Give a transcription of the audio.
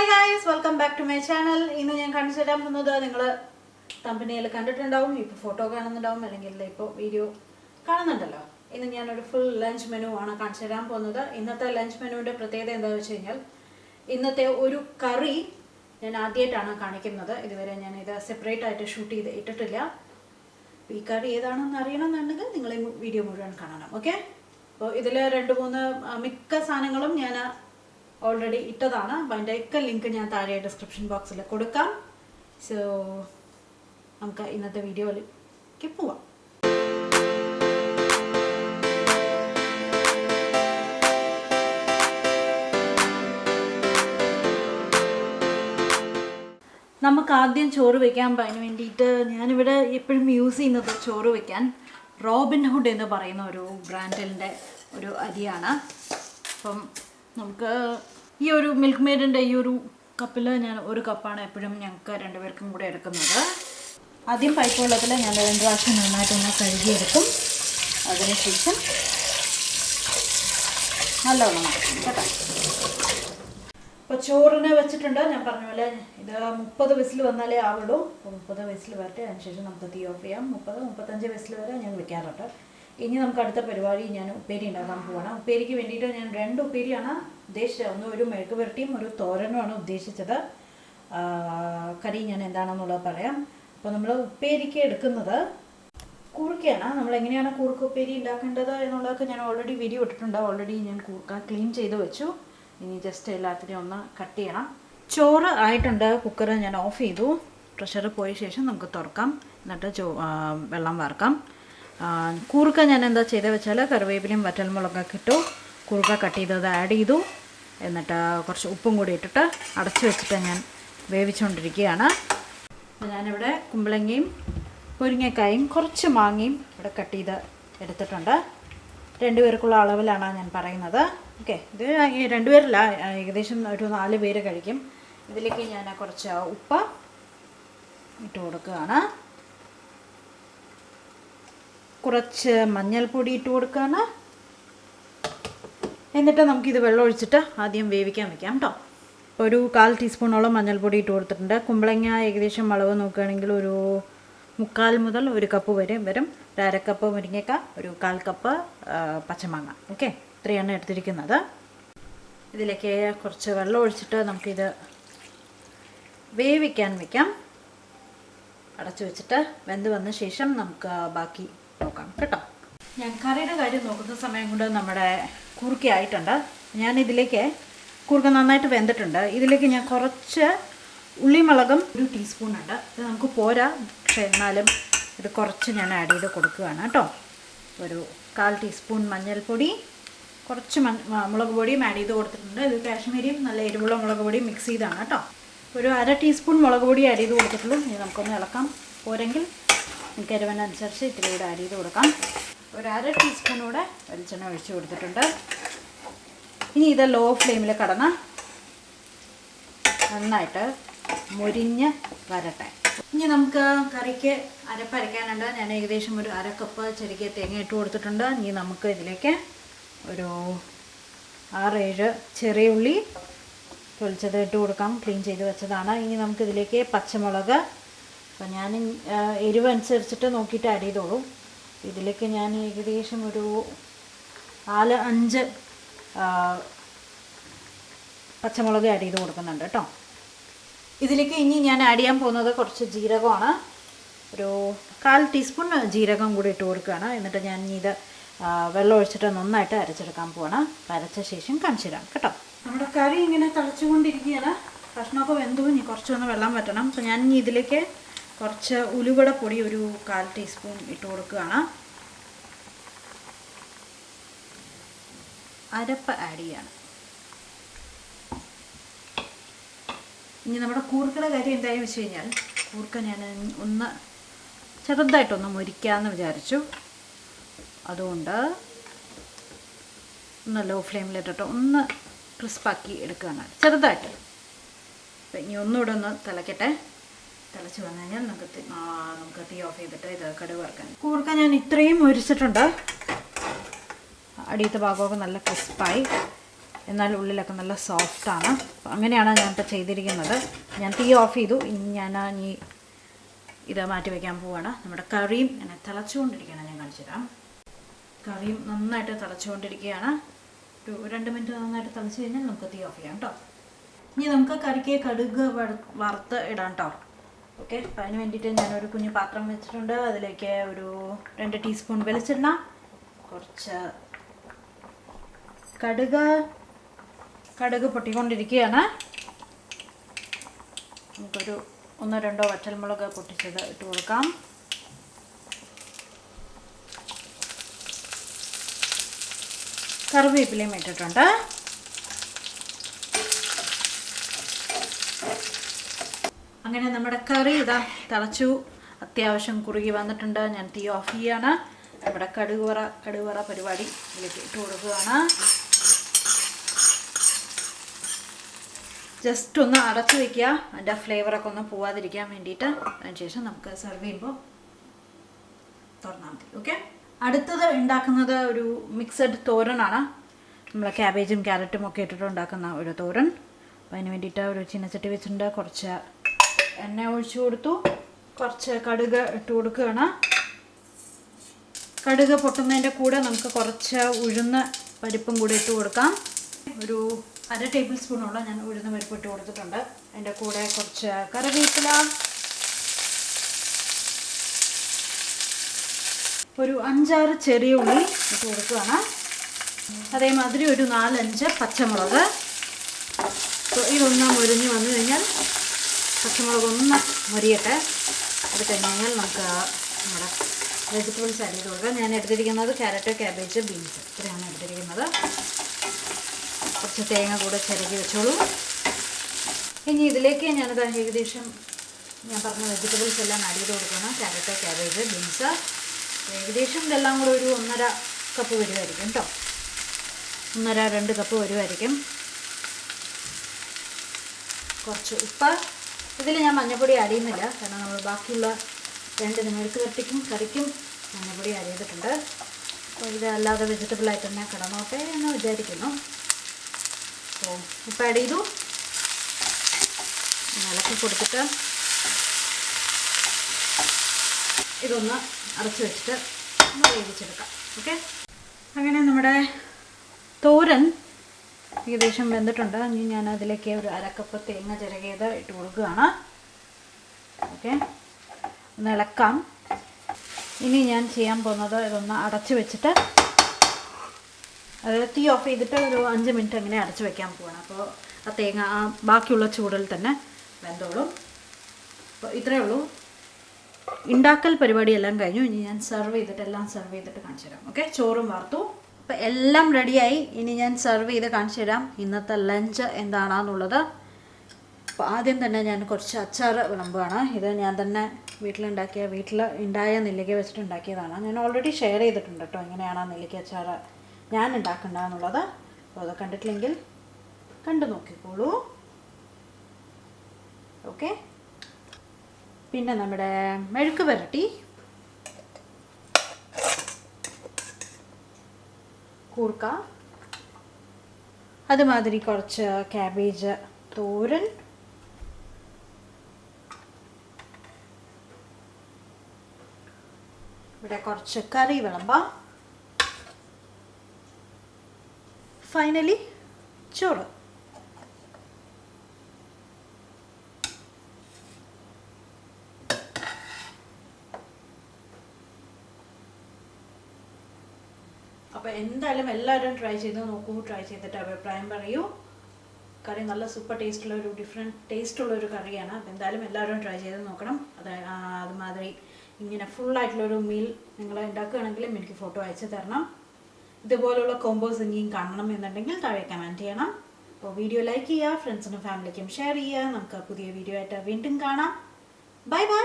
Hi guys, welcome back to my channel. ഇന്ന് ഞാൻ കാണിച്ചു തരാൻ പോകുന്നത് നിങ്ങൾ തമ്പനയിൽ കണ്ടിട്ടുണ്ടാവും, ഇപ്പോൾ ഫോട്ടോ കാണുന്നുണ്ടാവും, അല്ലെങ്കിൽ ഇപ്പോൾ വീഡിയോ കാണുന്നുണ്ടല്ലോ. ഇന്ന് ഞാനൊരു ഫുൾ ലഞ്ച് മെനു ആണ് കാണിച്ചു തരാൻ പോകുന്നത്. ഇന്നത്തെ ലഞ്ച് മെനുവിൻ്റെ പ്രത്യേകത എന്താണെന്ന് വെച്ച് കഴിഞ്ഞാൽ ഇന്നത്തെ ഒരു കറി ഞാൻ ആദ്യമായിട്ടാണ് കാണിക്കുന്നത്. ഇതുവരെ ഞാൻ ഇത് സെപ്പറേറ്റ് ആയിട്ട് ഷൂട്ട് ചെയ്ത് ഇട്ടിട്ടില്ല. ഈ കറി ഏതാണെന്ന് അറിയണമെന്നുണ്ടെങ്കിൽ നിങ്ങൾ ഈ വീഡിയോ മുഴുവൻ കാണണം. ഓക്കെ, അപ്പോൾ ഇതിൽ 2-3 മിക്ക സാധനങ്ങളും ഞാൻ ഓൾറെഡി ഇട്ടതാണ്. അപ്പോൾ അതിൻ്റെയൊക്കെ ലിങ്ക് ഞാൻ താഴെ ഡിസ്ക്രിപ്ഷൻ ബോക്സിൽ കൊടുക്കാം. സോ നമുക്ക് ഇന്നത്തെ വീഡിയോയിലേക്ക് പോവാം. നമുക്ക് ആദ്യം ചോറ് വയ്ക്കാൻ അതിന് വേണ്ടിയിട്ട് ഞാനിവിടെ എപ്പോഴും യൂസ് ചെയ്യുന്നത് ചോറ് വയ്ക്കാൻ റോബിൻ ഹുഡ് എന്ന് പറയുന്ന ഒരു ബ്രാൻഡിൻ്റെ ഒരു അരിയാണ്. അപ്പം നമുക്ക് ഈ ഒരു മിൽക്ക് മെയ്ഡിൻ്റെ ഈ ഒരു കപ്പിൽ ഞാൻ 1 കപ്പാണ് എപ്പോഴും ഞങ്ങൾക്ക് 2 പേർക്കും കൂടെ എടുക്കുന്നത്. ആദ്യം പൈപ്പ് വെള്ളത്തിൽ ഞാൻ 2 പ്രാവശ്യം നന്നായിട്ടൊന്ന് കഴുകിയെടുക്കും. അതിനുശേഷം നല്ലവണ്ണം നടക്കും കേട്ടോ. അപ്പോൾ ചോറിന് വെച്ചിട്ടുണ്ട്. ഞാൻ പറഞ്ഞ പോലെ ഇത് 30 വിസിൽ വന്നാലേ ആവുള്ളൂ. അപ്പോൾ 30 വിസിൽ വരട്ടെ, അതിനുശേഷം നമുക്ക് തീ ഓഫ് ചെയ്യാം. 30-35 വിസിൽ വരെ ഞാൻ വെക്കാറുണ്ട്. ഇനി നമുക്ക് അടുത്ത പരിപാടി ഞാൻ ഉപ്പേരി ഉണ്ടാക്കാൻ പോവാണ്. ഉപ്പേരിക്ക് വേണ്ടിയിട്ട് ഞാൻ 2 ഉപ്പേരിയാണ് ഉദ്ദേശിച്ചത്. ഒന്ന് ഒരു മെഴുക്ക് പുരട്ടിയും ഒരു തോരനുമാണ് ഉദ്ദേശിച്ചത്. കറി ഞാൻ എന്താണെന്നുള്ളത് പറയാം. അപ്പോൾ നമ്മൾ ഉപ്പേരിക്ക് എടുക്കുന്നത് കൂർക്കയാണ്. നമ്മൾ എങ്ങനെയാണ് കൂർക്ക ഉപ്പേരി ഉണ്ടാക്കേണ്ടത് എന്നുള്ളതൊക്കെ ഞാൻ ഓൾറെഡി വീഡിയോ ഇട്ടിട്ടുണ്ട്. ഓൾറെഡി ഞാൻ കൂർക്ക ക്ലീൻ ചെയ്ത് വെച്ചു. ഇനി ജസ്റ്റ് എല്ലാത്തിനെയും ഒന്ന് കട്ട് ചെയ്യണം. ചോറ് ആയിട്ടുണ്ട്. കുക്കർ ഞാൻ ഓഫ് ചെയ്തു. പ്രഷർ പോയ ശേഷം നമുക്ക് തുറക്കാം. എന്നിട്ട് വെള്ളം വാർക്കാം. കൂർക്ക ഞാൻ എന്താ ചെയ്തത് വെച്ചാൽ കറിവേപ്പിലയും വറ്റൽമുളകൊക്കെ ഇട്ടു. കൂർക്ക കട്ട് ചെയ്തത് ആഡ് ചെയ്തു. എന്നിട്ട് കുറച്ച് ഉപ്പും കൂടി ഇട്ടിട്ട് അടച്ചു വെച്ചിട്ട് ഞാൻ വേവിച്ചുകൊണ്ടിരിക്കുകയാണ്. ഞാനിവിടെ കുമ്പളങ്ങയും മുരിങ്ങക്കായും കുറച്ച് മാങ്ങയും ഇവിടെ കട്ട് ചെയ്ത് എടുത്തിട്ടുണ്ട്. 2 പേർക്കുള്ള അളവിലാണ് ഞാൻ പറയുന്നത്. ഓക്കെ, ഇത് 2 പേരല്ല, ഏകദേശം ഒരു 4 പേര് കഴിക്കും. ഇതിലേക്ക് ഞാൻ കുറച്ച് ഉപ്പ് ഇട്ട് കൊടുക്കുകയാണ്. കുറച്ച് മഞ്ഞൾപ്പൊടി ഇട്ട് കൊടുക്കുകയാണ്. എന്നിട്ട് നമുക്കിത് വെള്ളം ഒഴിച്ചിട്ട് ആദ്യം വേവിക്കാൻ വെക്കാം കേട്ടോ. ഒരു 1/4 ടീസ്പൂണോളം മഞ്ഞൾപ്പൊടി ഇട്ട് കൊടുത്തിട്ടുണ്ട്. കുമ്പളങ്ങ ഏകദേശം അളവ് നോക്കുകയാണെങ്കിൽ ഒരു 3/4 മുതൽ 1 കപ്പ് വരെ വരും. 1/2 കപ്പ് മുരിങ്ങക്ക, ഒരു 1/4 കപ്പ് പച്ചമാങ്ങ. ഓക്കെ, ഇത്രയാണ് എടുത്തിരിക്കുന്നത്. ഇതിലേക്ക് കുറച്ച് വെള്ളം ഒഴിച്ചിട്ട് നമുക്കിത് വേവിക്കാൻ വെക്കാം. അടച്ചു വെച്ചിട്ട് വെന്ത് വന്ന ശേഷം നമുക്ക് ബാക്കി നോക്കാം കേട്ടോ. ഞാൻ കറിയുടെ കാര്യം നോക്കുന്ന സമയം കൊണ്ട് നമ്മുടെ കൂർക്ക ആയിട്ടുണ്ട്. ഞാനിതിലേക്ക് കൂർക്ക നന്നായിട്ട് വെന്തിട്ടുണ്ട്. ഇതിലേക്ക് ഞാൻ കുറച്ച് ഉള്ളിമുളകും 1 ടീസ്പൂൺ ഉണ്ട്. ഇത് നമുക്ക് പോരാ, പക്ഷേ എന്നാലും ഇത് കുറച്ച് ഞാൻ ആഡ് ചെയ്ത് കൊടുക്കുകയാണ് കേട്ടോ. ഒരു 1/4 ടീസ്പൂൺ മഞ്ഞൾപ്പൊടി, കുറച്ച് മുളക് പൊടിയും ആഡ് ചെയ്ത് കൊടുത്തിട്ടുണ്ട്. ഇത് കാശ്മീരിയും നല്ല എരിവുള്ള മുളക് പൊടിയും മിക്സ് ചെയ്താണ് കേട്ടോ. ഒരു 1/2 ടീസ്പൂൺ മുളക് പൊടി ആഡ് ചെയ്ത് കൊടുത്തിട്ടുള്ളൂ. ഇനി നമുക്കൊന്ന് ഇളക്കാം. പോരെങ്കിൽ നമുക്ക് എരിവിനനുസരിച്ച് ഇത്തിരി കൂടെ ആഡ് ചെയ്ത് കൊടുക്കാം. ഒരു 1/2 ടീസ്പൂണൂടെ വെളിച്ചെണ്ണ ഒഴിച്ച് കൊടുത്തിട്ടുണ്ട്. ഇനി ഇത് ലോ ഫ്ലെയിമിൽ കടന്ന് നന്നായിട്ട് മുരിഞ്ഞ് വരട്ടെ. ഇനി നമുക്ക് കറിക്ക് അരപ്പരയ്ക്കാനുണ്ട്. ഞാൻ ഏകദേശം ഒരു 1/2 കപ്പ് ചെറിയ തേങ്ങ ഇട്ട് കൊടുത്തിട്ടുണ്ട്. ഇനി നമുക്ക് ഇതിലേക്ക് ഒരു 6-7 ചെറിയ ഉള്ളി തൊലിച്ചത് ഇട്ട് കൊടുക്കാം. ക്ലീൻ ചെയ്ത് വെച്ചതാണ്. ഇനി നമുക്കിതിലേക്ക് പച്ചമുളക്, അപ്പോൾ ഞാൻ എരിവ് അനുസരിച്ചിട്ട് നോക്കിയിട്ട് ആഡ് ചെയ്തോളൂ. ഇതിലേക്ക് ഞാൻ ഏകദേശം ഒരു 4-5 പച്ചമുളക് ആഡ് ചെയ്ത് കൊടുക്കുന്നുണ്ട് കേട്ടോ. ഇതിലേക്ക് ഇനി ഞാൻ ആഡ് ചെയ്യാൻ പോകുന്നത് കുറച്ച് ജീരകമാണ്. ഒരു 1/4 ടീസ്പൂൺ ജീരകം കൂടി ഇട്ട് കൊടുക്കുകയാണ്. എന്നിട്ട് ഞാൻ ഇത് വെള്ളം ഒഴിച്ചിട്ട് നന്നായിട്ട് അരച്ചെടുക്കാൻ പോവാണ്. അരച്ച ശേഷം കാണിച്ചു തരാം കേട്ടോ. നമ്മുടെ കറി ഇങ്ങനെ തിളച്ചുകൊണ്ടിരിക്കുകയാണ്. കഷ്ണമൊക്കെ വെന്തു. ഇനി കുറച്ചൊന്ന് വെള്ളം വറ്റണം. അപ്പോൾ ഞാൻ ഇനി ഇതിലേക്ക് കുറച്ച് ഉലുവട പൊടി ഒരു 1/4 ടീസ്പൂൺ ഇട്ട് കൊടുക്കുകയാണ്. അരപ്പ് ആഡ് ചെയ്യാണ്. ഇനി നമ്മുടെ കൂർക്കയുടെ കാര്യം എന്താണെന്ന് വെച്ച് കഴിഞ്ഞാൽ കൂർക്ക ഞാൻ ഒന്ന് ചെറുതായിട്ടൊന്ന് മുരിക്കാമെന്ന് വിചാരിച്ചു. അതുകൊണ്ട് ഒന്ന് ലോ ഫ്ലെയിമിലിട്ടിട്ട് ഒന്ന് ക്രിസ്പാക്കി എടുക്കുകയാണ് ചെറുതായിട്ട്. അപ്പം ഇനി ഒന്നുകൂടെ ഒന്ന് തിളയ്ക്കട്ടെ. തിളച്ച് വന്നു കഴിഞ്ഞാൽ നമുക്ക് തീ ഓഫ് ചെയ്തിട്ട് ഇത് കടുക് വറുക്കാൻ. കൂർക്ക ഞാൻ ഇത്രയും മുരിച്ചിട്ടുണ്ട്. അടിയത്തെ ഭാഗമൊക്കെ നല്ല ക്രിസ്പായി. എന്നാൽ ഉള്ളിലൊക്കെ നല്ല സോഫ്റ്റാണ്. അങ്ങനെയാണ് ഞാനിപ്പോൾ ചെയ്തിരിക്കുന്നത്. ഞാൻ തീ ഓഫ് ചെയ്തു. ഇനി ഞാൻ ഇത് മാറ്റി വയ്ക്കാൻ പോവുകയാണ്. നമ്മുടെ കറിയും ഇങ്ങനെ തിളച്ചുകൊണ്ടിരിക്കുകയാണ്. ഞാൻ കാണിച്ചു തരാം. കറിയും നന്നായിട്ട് തിളച്ചുകൊണ്ടിരിക്കുകയാണ്. ഒരു 2 മിനിറ്റ് നന്നായിട്ട് തിളച്ച് കഴിഞ്ഞാൽ നമുക്ക് തീ ഓഫ് ചെയ്യാം കേട്ടോ. ഇനി നമുക്ക് കറിക്ക് കടുക് വറുത്ത് ഇടാം കേട്ടോ. ഓക്കെ, അപ്പോൾ അതിന് വേണ്ടിയിട്ട് ഞാനൊരു കുഞ്ഞു പാത്രം വെച്ചിട്ടുണ്ട്. അതിലേക്ക് ഒരു 2 ടീസ്പൂൺ വെളിച്ചെണ്ണ, കുറച്ച് കടുക് പൊട്ടിക്കൊണ്ടിരിക്കുകയാണ്. നമുക്കൊരു 1-2 വറ്റൽമുളക് പൊട്ടിച്ചത് ഇട്ട് കൊടുക്കാം. കറിവേപ്പിലയും ഇട്ടിട്ടുണ്ട്. അങ്ങനെ നമ്മുടെ കറി ഇതാ തിളച്ചു, അത്യാവശ്യം കുറുകി വന്നിട്ടുണ്ട്. ഞാൻ തീ ഓഫ് ചെയ്യാണ്. നമ്മുടെ കടുവറ പരിപാടി ഇതിലേക്ക് ഇട്ട് കൊടുക്കുകയാണ്. ജസ്റ്റ് ഒന്ന് അടച്ചു വയ്ക്കുക, അതിൻ്റെ ഫ്ലേവറൊക്കെ ഒന്ന് പോവാതിരിക്കാൻ വേണ്ടിയിട്ട്. അതിനുശേഷം നമുക്ക് സെർവ് ചെയ്യുമ്പോൾ തുറന്നാൽ മതി. ഓക്കെ, അടുത്തത് ഉണ്ടാക്കുന്നത് ഒരു മിക്സഡ് തോരനാണ്. നമ്മൾ ക്യാബേജും ക്യാരറ്റും ഒക്കെ ഇട്ടിട്ട് ഉണ്ടാക്കുന്ന ഒരു തോരൻ. അപ്പോൾ അതിന് വേണ്ടിയിട്ട് ഒരു ചീനച്ചട്ടി വെച്ചിട്ടുണ്ട്. കുറച്ച് എണ്ണ ഒഴിച്ചു കൊടുത്തു. കുറച്ച് കടുക് ഇട്ട് കൊടുക്കുകയാണ്. കടുക് പൊട്ടുന്നതിൻ്റെ കൂടെ നമുക്ക് കുറച്ച് ഉഴുന്ന് പരിപ്പും കൂടെ ഇട്ട് കൊടുക്കാം. ഒരു 1/2 ടേബിൾ സ്പൂണോളം ഞാൻ ഉഴുന്ന് പരിപ്പ് ഇട്ട് കൊടുത്തിട്ടുണ്ട്. അതിൻ്റെ കൂടെ കുറച്ച് കറിവേപ്പില, ഒരു 5-6 ചെറിയ ഉള്ളി ഇട്ട് കൊടുക്കുകയാണ്. അതേമാതിരി ഒരു 4-5 പച്ചമുളക്. അപ്പോൾ ഇതൊന്ന് മുരിഞ്ഞ് വന്നു കഴിഞ്ഞാൽ, പച്ചമുളക് ഒന്ന് മുരിയട്ടെ. അത് കഴിഞ്ഞ് കഴിഞ്ഞാൽ നമുക്ക് നമ്മുടെ വെജിറ്റബിൾസ് ആഡ് ചെയ്ത് കൊടുക്കാം. ഞാൻ എടുത്തിരിക്കുന്നത് ക്യാരറ്റ്, ക്യാബേജ്, ബീൻസ് ഇത്രയാണ് എടുത്തിരിക്കുന്നത്. കുറച്ച് തേങ്ങ കൂടെ ചിരകി വെച്ചോളൂ. ഇനി ഇതിലേക്ക് ഞാനത് ഏകദേശം ഞാൻ പറഞ്ഞ വെജിറ്റബിൾസ് എല്ലാം ആഡ് ചെയ്ത് കൊടുക്കണം. ക്യാരറ്റ്, ക്യാബേജ്, ബീൻസ് ഏകദേശം ഇതെല്ലാം കൂടെ ഒരു 1.5 കപ്പ് വരുമായിരിക്കും കേട്ടോ. 1.5-2 കപ്പ് വരുമായിരിക്കും. കുറച്ച് ഉപ്പ്. ഇതിൽ ഞാൻ മഞ്ഞൾപ്പൊടി ആഡ് ചെയ്യുന്നില്ല, കാരണം നമ്മൾ ബാക്കിയുള്ള 2 മെഴുക്ക് വരട്ടിക്കും കറിക്കും മഞ്ഞൾപ്പൊടി ആഡ് ചെയ്തിട്ടുണ്ട്. അപ്പോൾ ഇത് അല്ലാതെ വെജിറ്റബിളായിട്ട് തന്നെ കിടന്നോട്ടെ എന്ന് വിചാരിക്കുന്നു. അപ്പോൾ ഉപ്പ് ആഡ് ചെയ്തു. ഇളക്കി കൊടുത്തിട്ട് ഇതൊന്ന് അടച്ച് വെച്ചിട്ട് ഒന്ന് വേവിച്ചെടുക്കാം. ഓക്കെ, അങ്ങനെ നമ്മുടെ തോരൻ ഏകദേശം വെന്തിട്ടുണ്ട്. ഇനി ഞാൻ അതിലേക്ക് ഒരു 1/2 കപ്പ് തേങ്ങ ചിരകിയത് ഇട്ട് കൊടുക്കുകയാണ്. ഓക്കെ, ഒന്ന് ഇളക്കാം. ഇനി ഞാൻ ചെയ്യാൻ പോകുന്നത് ഇതൊന്ന് അടച്ച് വെച്ചിട്ട്, അത് തീ ഓഫ് ചെയ്തിട്ട് ഒരു 5 മിനിറ്റ് അങ്ങനെ അടച്ച് വെക്കാൻ പോവാണ്. അപ്പോൾ ആ തേങ്ങ ബാക്കിയുള്ള ചൂടിൽ തന്നെ വെന്തോളും. അപ്പോൾ ഇത്രയേ ഉള്ളൂ. ഉണ്ടാക്കൽ പരിപാടിയെല്ലാം കഴിഞ്ഞു. ഇനി ഞാൻ എല്ലാം സെർവ് ചെയ്തിട്ട് കാണിച്ചു തരാം. ഓക്കെ, ചോറും വാർത്തു. അപ്പോൾ എല്ലാം റെഡിയായി. ഇനി ഞാൻ സെർവ് ചെയ്ത് കാണിച്ചു തരാം ഇന്നത്തെ ലഞ്ച് എന്താണെന്നുള്ളത്. അപ്പോൾ ആദ്യം തന്നെ ഞാൻ കുറച്ച് അച്ചാർ വിളമ്പുകയാണ്. ഇത് ഞാൻ തന്നെ വീട്ടിൽ ഉണ്ടായ നെല്ലിക്ക വെച്ചിട്ട് ഉണ്ടാക്കിയതാണ്. ഞാൻ ഓൾറെഡി ഷെയർ ചെയ്തിട്ടുണ്ട് കേട്ടോ, എങ്ങനെയാണ് നെല്ലിക്ക അച്ചാർ ഞാൻ ഉണ്ടാക്കേണ്ടതെന്നുള്ളത്. അപ്പോൾ അത് കണ്ടിട്ടില്ലെങ്കിൽ കണ്ടു നോക്കിക്കോളൂ. ഓക്കെ, പിന്നെ നമ്മുടെ മെഴുക്ക് പുരട്ടി, കൂർക്ക, അതുമാതിരി കുറച്ച് ക്യാബേജ് തോരൻ, ഇവിടെ കുറച്ച് കറി വിളമ്പാം. ഫൈനലി ചോറ്. അപ്പോൾ എന്തായാലും എല്ലാവരും ട്രൈ ചെയ്ത് നോക്കൂ. ട്രൈ ചെയ്തിട്ട് അഭിപ്രായം പറയൂ. കറി നല്ല സൂപ്പർ ടേസ്റ്റുള്ള ഒരു ഡിഫറെൻറ്റ് ടേസ്റ്റുള്ള ഒരു കറിയാണ്. അപ്പോൾ എന്തായാലും എല്ലാവരും ട്രൈ ചെയ്ത് നോക്കണം. അതുമാതിരി ഇങ്ങനെ ഫുള്ളായിട്ടുള്ളൊരു മീൽ നിങ്ങൾ ഉണ്ടാക്കുകയാണെങ്കിലും എനിക്ക് ഫോട്ടോ അയച്ചു തരണം. ഇതുപോലുള്ള കോമ്പോസ് ഇനിയും കാണണം എന്നുണ്ടെങ്കിൽ താഴെ കമൻറ്റ് ചെയ്യണം. അപ്പോൾ വീഡിയോ ലൈക്ക് ചെയ്യുക, ഫ്രണ്ട്സിനും ഫാമിലിക്കും ഷെയർ ചെയ്യുക. നമുക്ക് പുതിയ വീഡിയോ ആയിട്ട് വീണ്ടും കാണാം. Bye bye.